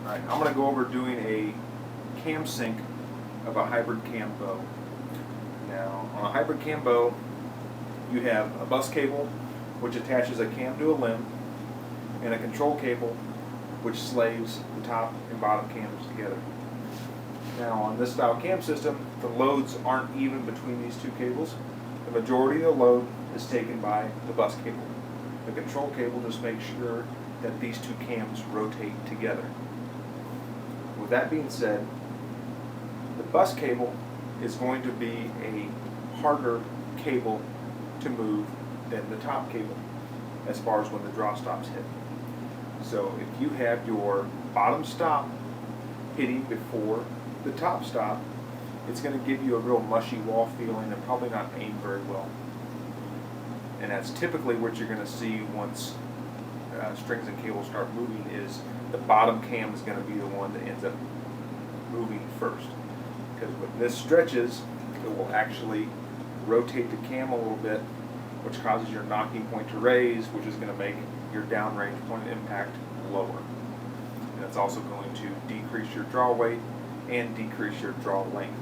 Alright, I'm going to go over doing a cam sync of a hybrid cam bow. Now, on a hybrid cam bow, you have a bus cable which attaches a cam to a limb, and a control cable which slaves the top and bottom cams together. Now, on this style cam system, the loads aren't even between these two cables. The majority of the load is taken by the bus cable. The control cable just makes sure that these two cams rotate together. With that being said, the bus cable is going to be a harder cable to move than the top cable as far as when the draw stops hit. So if you have your bottom stop hitting before the top stop, it's going to give you a real mushy wall feeling and probably not aim very well. And that's typically what you're going to see once strings and cables start moving, is the bottom cam is going to be the one that ends up moving first. Because when this stretches, it will actually rotate the cam a little bit, which causes your knocking point to raise, which is going to make your downrange point of impact lower. And it's also going to decrease your draw weight and decrease your draw length.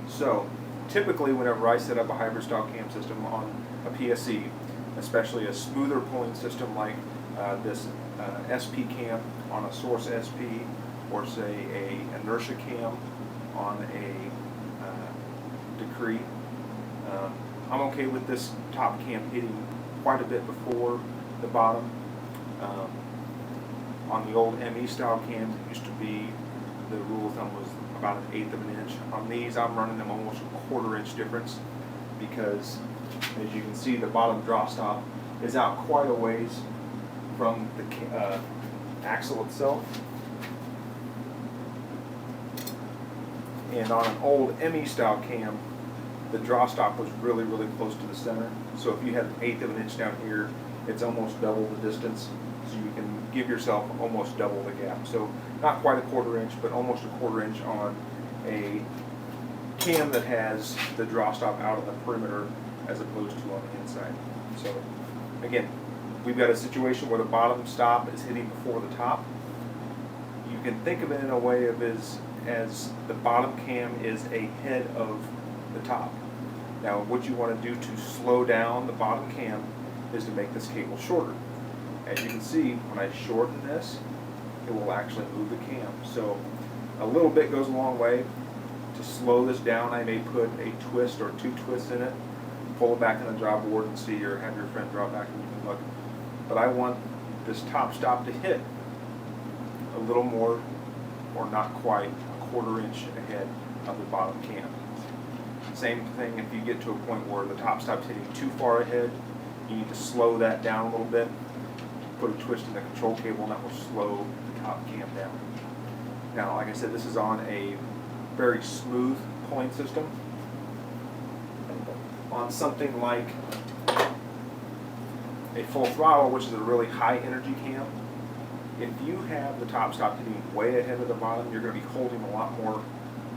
So typically whenever I set up a hybrid style cam system on a PSE, especially a smoother pulling system like this SP cam on a Source SP, or say a inertia cam on a Decree, I'm okay with this top cam hitting quite a bit before the bottom. On the old ME style cams, it used to be the rule of thumb was about 1/8 of an inch. On these, I'm running them almost a 1/4 inch difference, because as you can see, the bottom draw stop is out quite a ways from the axle itself. And on an old ME style cam, the draw stop was really, really close to the center. So if you had 1/8 of an inch down here, it's almost double the distance. So you can give yourself almost double the gap. So not quite a 1/4 inch, but almost a 1/4 inch on a cam that has the draw stop out of the perimeter as opposed to on the inside. So again, we've got a situation where the bottom stop is hitting before the top. You can think of it in a way of as the bottom cam is ahead of the top. Now what you want to do to slow down the bottom cam is to make this cable shorter. As you can see, when I shorten this, it will actually move the cam. So a little bit goes a long way. To slow this down, I may put a twist or 2 twists in it, pull it back on the draw board and see, or have your friend draw back and you can look. But I want this top stop to hit a little more, or not quite, a 1/4 inch ahead of the bottom cam. Same thing if you get to a point where the top stop's hitting too far ahead, you need to slow that down a little bit, put a twist in the control cable, and that will slow the top cam down. Now, like I said, this is on a very smooth pulling system. On something like a full throttle, which is a really high energy cam, if you have the top stop hitting way ahead of the bottom, you're going to be holding a lot more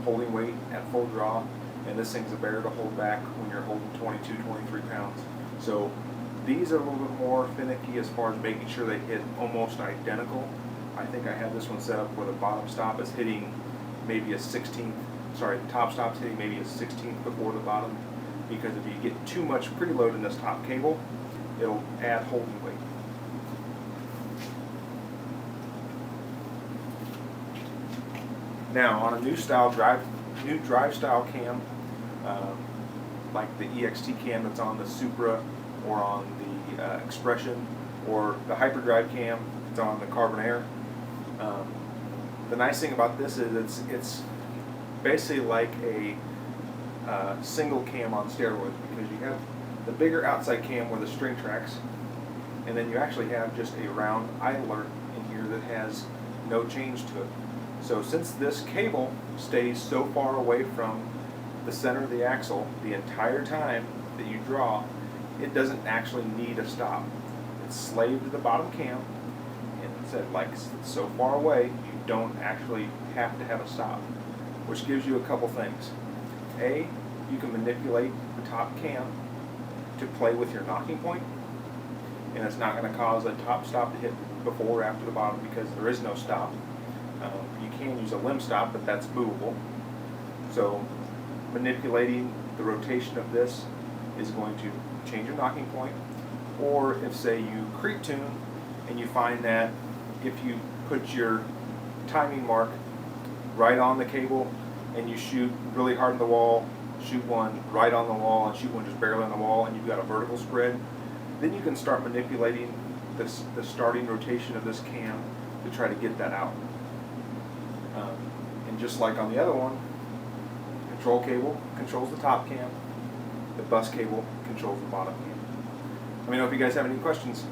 holding weight at full draw, and this thing's a bear to hold back when you're holding 22, 23 pounds. So these are a little bit more finicky as far as making sure they hit almost identical. I think I have this one set up where the bottom stop is hitting maybe a 16th, sorry, the top stop's hitting maybe a 16th before the bottom, because if you get too much preload in this top cable, it'll add holding weight. Now, on a new drive style cam, like the EXT cam that's on the Supra, or on the Expression, or the Hyperdrive cam that's on the Carbon Air, the nice thing about this is it's basically like a single cam on steroids, because you have the bigger outside cam where the string tracks, and then you actually have just a round idler in here that has no change to it. So since this cable stays so far away from the center of the axle the entire time that you draw, it doesn't actually need a stop. It's slaved to the bottom cam, and it said, like, it's so far away, you don't actually have to have a stop, which gives you a couple things. A, you can manipulate the top cam to play with your knocking point, and it's not going to cause a top stop to hit before or after the bottom, because there is no stop. You can use a limb stop, but that's movable. So manipulating the rotation of this is going to change your knocking point. Or if, say, you creep tune and you find that if you put your timing mark right on the cable and you shoot really hard on the wall, shoot one right on the wall and shoot one just barely on the wall, and you've got a vertical spread, then you can start manipulating the starting rotation of this cam to try to get that out. And just like on the other one, control cable controls the top cam, the bus cable controls the bottom cam. Let me know if you guys have any questions.